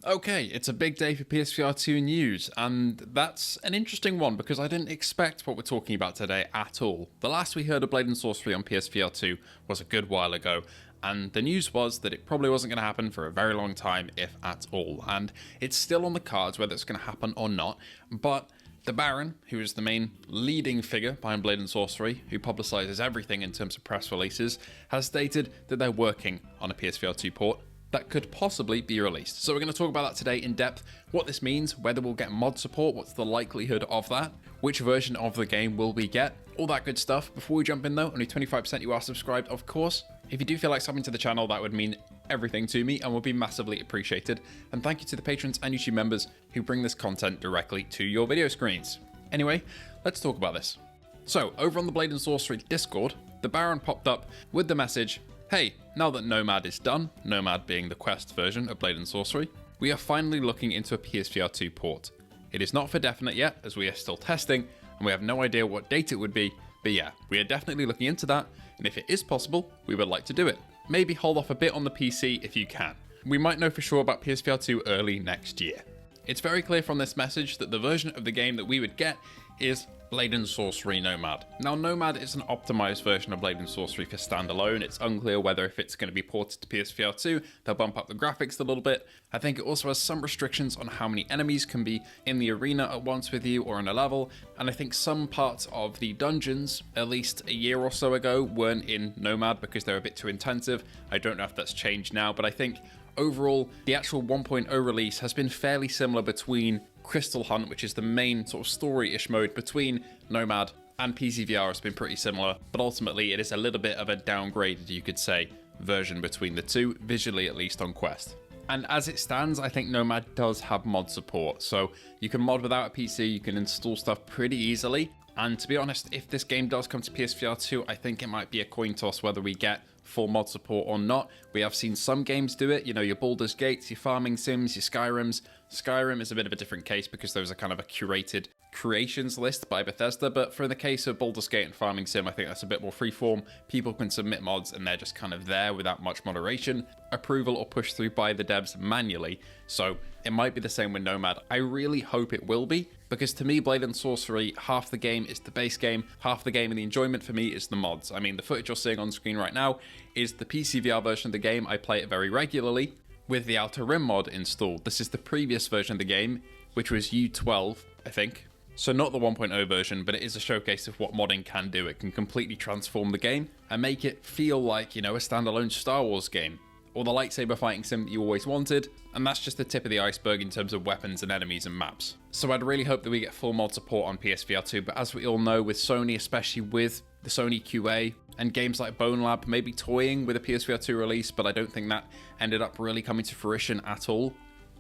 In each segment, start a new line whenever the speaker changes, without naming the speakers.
Okay, it's a big day for PSVR2 news, and that's an interesting one because I didn't expect what we're talking about today at all. The last we heard of Blade & Sorcery on PSVR2 was a good while ago, and the news was that it probably wasn't going to happen for a very long time, if at all, and it's still on the cards whether it's going to happen or not, but the Baron, who is the main leading figure behind Blade & Sorcery, who publicises everything in terms of press releases, has stated that they're working on a PSVR2 port that could possibly be released. So we're going to talk about that today in depth, what this means, whether we'll get mod support, what's the likelihood of that, which version of the game will we get, all that good stuff. Before we jump in though, only 25% you are subscribed, of course. If you do feel like subbing to the channel, that would mean everything to me and would be massively appreciated. And thank you to the patrons and YouTube members who bring this content directly to your video screens. Anyway, let's talk about this. So, over on the Blade & Sorcery Discord, the Baron popped up with the message, hey, now that Nomad is done, Nomad being the Quest version of Blade & Sorcery, we are finally looking into a PSVR2 port. It is not for definite yet, as we are still testing, and we have no idea what date it would be, but yeah, we are definitely looking into that, and if it is possible, we would like to do it. Maybe hold off a bit on the PC if you can. We might know for sure about PSVR2 early next year. It's very clear from this message that the version of the game that we would get is Blade & Sorcery Nomad. Now, Nomad is an optimized version of Blade & Sorcery for standalone. It's unclear whether if it's going to be ported to PSVR2, they'll bump up the graphics a little bit. I think it also has some restrictions on how many enemies can be in the arena at once with you or in a level, and I think some parts of the dungeons, at least a year or so ago, weren't in Nomad because they're a bit too intensive. I don't know if that's changed now, but I think overall, the actual 1.0 release has been fairly similar between Crystal Hunt, which is the main sort of story-ish mode between Nomad, and PSVR has been pretty similar, but ultimately it is a little bit of a downgraded, you could say, version between the two, visually at least on Quest. And as it stands, I think Nomad does have mod support, so you can mod without a PC, you can install stuff pretty easily, and to be honest, if this game does come to PSVR 2, I think it might be a coin toss whether we get full mod support or not. We have seen some games do it, you know, your Baldur's Gates, your farming sims, your Skyrims. Skyrim is a bit of a different case because those are kind of a curated creations list by Bethesda, but for the case of Baldur's Gate and farming sim, I think that's a bit more freeform. People can submit mods and they're just kind of there without much moderation, approval or push through by the devs manually, so it might be the same with Nomad. I really hope it will be, because to me, Blade & Sorcery, half the game is the base game, half the game and the enjoyment for me is the mods. I mean, the footage you're seeing on screen right now is the PCVR version of the game. I play it very regularly with the Outer Rim mod installed. This is the previous version of the game, which was U12, I think. So not the 1.0 version, but it is a showcase of what modding can do. It can completely transform the game and make it feel like, you know, a standalone Star Wars game, or the lightsaber fighting sim that you always wanted, and that's just the tip of the iceberg in terms of weapons and enemies and maps. So I'd really hope that we get full mod support on PSVR 2, but as we all know, with Sony, especially with the Sony QA, and games like Bone Lab maybe toying with a PSVR 2 release, but I don't think that ended up really coming to fruition at all.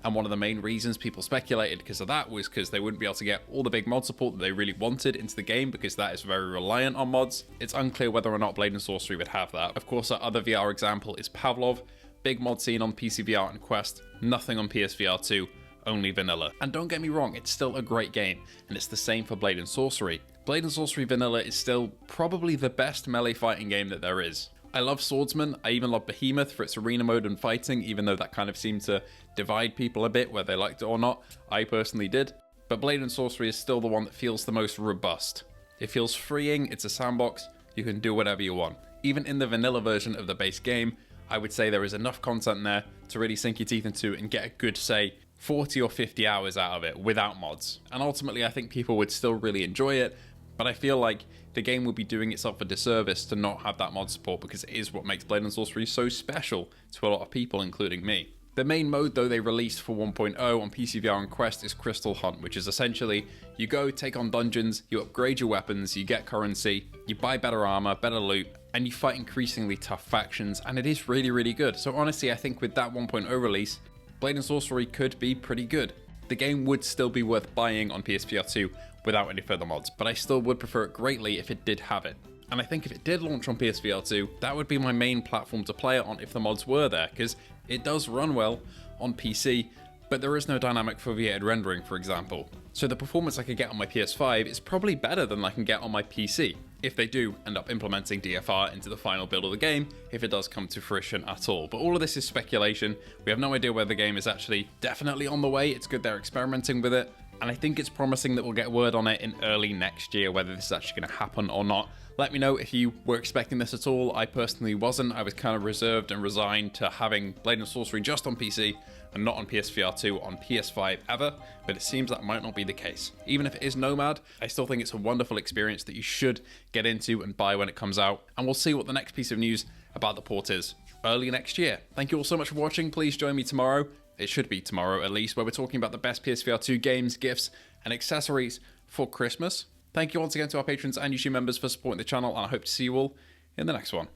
And one of the main reasons people speculated because of that was because they wouldn't be able to get all the big mod support that they really wanted into the game, because that is very reliant on mods. It's unclear whether or not Blade & Sorcery would have that. Of course, our other VR example is Pavlov. Big mod scene on PCVR and Quest, nothing on PSVR 2, only vanilla. And don't get me wrong, it's still a great game, and it's the same for Blade & Sorcery. Blade & Sorcery Vanilla is still probably the best melee fighting game that there is. I love Swordsman, I even love Behemoth for its arena mode and fighting, even though that kind of seemed to divide people a bit, whether they liked it or not. I personally did. But Blade & Sorcery is still the one that feels the most robust. It feels freeing, it's a sandbox, you can do whatever you want. Even in the vanilla version of the base game, I would say there is enough content there to really sink your teeth into and get a good, say, 40 or 50 hours out of it without mods. And ultimately, I think people would still really enjoy it, but I feel like the game would be doing itself a disservice to not have that mod support, because it is what makes Blade & Sorcery so special to a lot of people, including me. The main mode, though, they released for 1.0 on PCVR and Quest is Crystal Hunt, which is essentially you go take on dungeons, you upgrade your weapons, you get currency, you buy better armor, better loot, and you fight increasingly tough factions, and it is really, really good. So honestly, I think with that 1.0 release, Blade & Sorcery could be pretty good. The game would still be worth buying on PSVR 2 without any further mods, but I still would prefer it greatly if it did have it. And I think if it did launch on PSVR 2, that would be my main platform to play it on if the mods were there, because it does run well on PC, but there is no dynamic foveated rendering, for example. So the performance I could get on my PS5 is probably better than I can get on my PC. if they do end up implementing DFR into the final build of the game, if it does come to fruition at all. But all of this is speculation. We have no idea whether the game is actually definitely on the way. It's good they're experimenting with it, and I think it's promising that we'll get word on it in early next year, whether this is actually going to happen or not. Let me know if you were expecting this at all. I personally wasn't. I was kind of reserved and resigned to having Blade and Sorcery just on PC and not on PSVR2 on PS5 ever, but it seems that might not be the case. Even if it is Nomad, I still think it's a wonderful experience that you should get into and buy when it comes out, and we'll see what the next piece of news about the port is early next year. Thank you all so much for watching. Please join me tomorrow. It should be tomorrow at least, where we're talking about the best PSVR2 games, gifts, and accessories for Christmas. Thank you once again to our patrons and YouTube members for supporting the channel, and I hope to see you all in the next one.